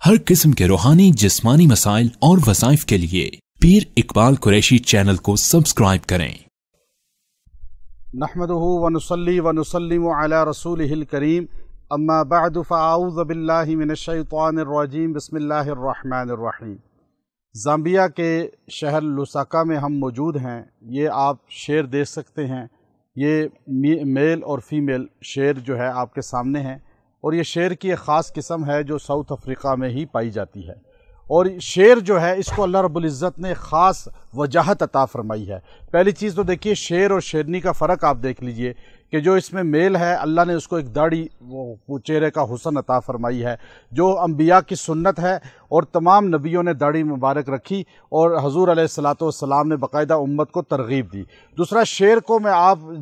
हर किस्म के रूहानी जिस्मानी मसाइल और वज़ाइफ के लिए पीर इकबाल कुरैशी चैनल को सब्सक्राइब करें। नहमदुहु व नुसल्ली व नुसल्लिमु अला रसूलिहिल करीम अम्मा बअदु फ़अऊज़ु बिल्लाहि मिनश शैतानिर रजीम बिस्मिल्लाहिर रहमानिर रहीम। ज़ाम्बिया के शहर लुसाका में हम मौजूद हैं। ये आप शेर देख सकते हैं। ये मेल और फीमेल शेर जो है आपके सामने हैं, और ये शेर की एक ख़ास किस्म है जो साउथ अफ्रीका में ही पाई जाती है। और शेर जो है इसको अल्लाह रब्बुल इज़्ज़त ने ख़ास वजाहत अता फ़रमाई है। पहली चीज़ तो देखिए, शेर और शेरनी का फ़र्क आप देख लीजिए कि जो इसमें मेल है अल्लाह ने उसको एक दाढ़ी वो चेहरे का हुस्न अता फ़रमाई है, जो अम्बिया की सुन्नत है, और तमाम नबियों ने दाढ़ी मुबारक रखी और हज़ूर अलैहिस्सलातु वस्सलाम ने बाकायदा उम्मत को तरग़ीब दी। दूसरा, शेर को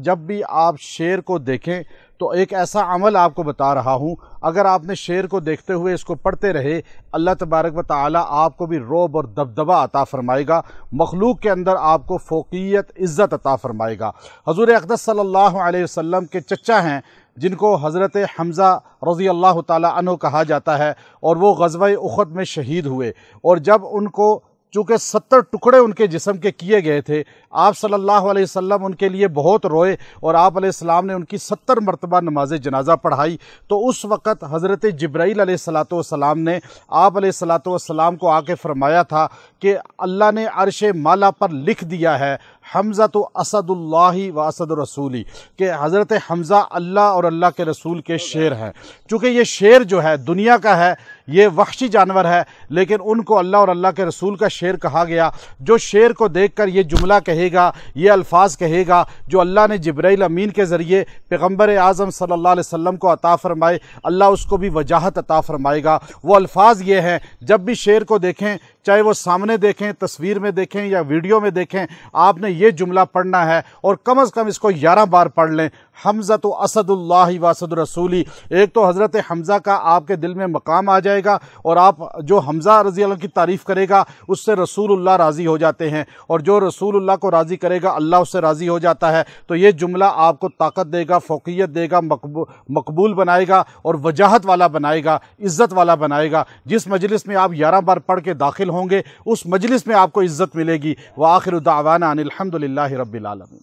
जब भी आप शेर को देखें तो एक ऐसा अमल आपको बता रहा हूँ, अगर आपने शेर को देखते हुए इसको पढ़ते रहे, अल्लाह तबारक व तआला आपको भी रौब और दबदबा अता फ़रमाएगा, मखलूक के अंदर आपको फ़ौक़ियत इज़्ज़त अता फ़रमाएगा। हज़ूर अक़दस सल्लल्लाहु अलैहि वसल्लम के चचा हैं जिनको हज़रत हमज़ा रज़ी अल्लाह ताला अन्हु कहा जाता है, और वो ग़ज़वा उहद में शहीद हुए। और जब उनको चूँकि 70 टुकड़े उनके जिस्म के किए गए थे, आप सल्लल्लाहु अलैहि वसल्लम उनके लिए बहुत रोए और आप अलैहिस्सलाम ने उनकी 70 मरतबा नमाज जनाजा पढ़ाई। तो उस वक़्त हज़रत जिब्राईल अलैहिस्सलातु वस्सलाम ने आप अलैहिस्सलातु वस्सलाम को आके फ़रमाया था कि अल्लाह ने अर्श माला पर लिख दिया है हमज़ा तो असदुल्लाहि व असद रसूली, कि हज़रत हमज़ा अल्लाह और अल्लाह के रसूल के शेर हैं। चूँकि ये शेर जो है दुनिया का है, ये वहशी जानवर है, लेकिन उनको अल्लाह और अल्लाह के रसूल का शेर कहा गया। जो शेर को देखकर ये जुमला कहेगा, ये अल्फाज कहेगा जो अल्लाह ने जिब्राईल अमीन के ज़रिए पैगम्बर आज़म सल्लल्लाहु अलैहि वसल्लम को अता फ़रमाए, अल्लाह उसको भी वजाहत अता फ़रमाएगा। वो अल्फाज ये हैं, जब भी शेर को देखें, चाहे वो सामने देखें, तस्वीर में देखें या वीडियो में देखें, आपने ये जुमला पढ़ना है, और कम अज़ कम इसको 11 बार पढ़ लें। हमज़ा तो असदुल्लाहि व असद रसूली। एक तो हज़रत हमज़ा का आपके दिल में मकाम आ जाएगा, और आप जो हमज़ा रज़ी अल्लाह की तारीफ़ करेगा उससे रसूलुल्लाह राज़ी हो जाते हैं, और जो रसूलुल्लाह को राज़ी करेगा अल्लाह उससे राज़ी हो जाता है। तो ये जुमला आपको ताकत देगा, फ़ौक़ियत देगा, मकबूल बनाएगा और वजाहत वाला बनाएगा, इज़्ज़त वाला बनाएगा। जिस मजलिस में आप 11 बार पढ़ के दाखिल होंगे, उस मजलिस में आपको इज़्ज़त मिलेगी। व आखिरु दावाना अनिल हम्दुलिल्लाहि रब्बिल आलमीन।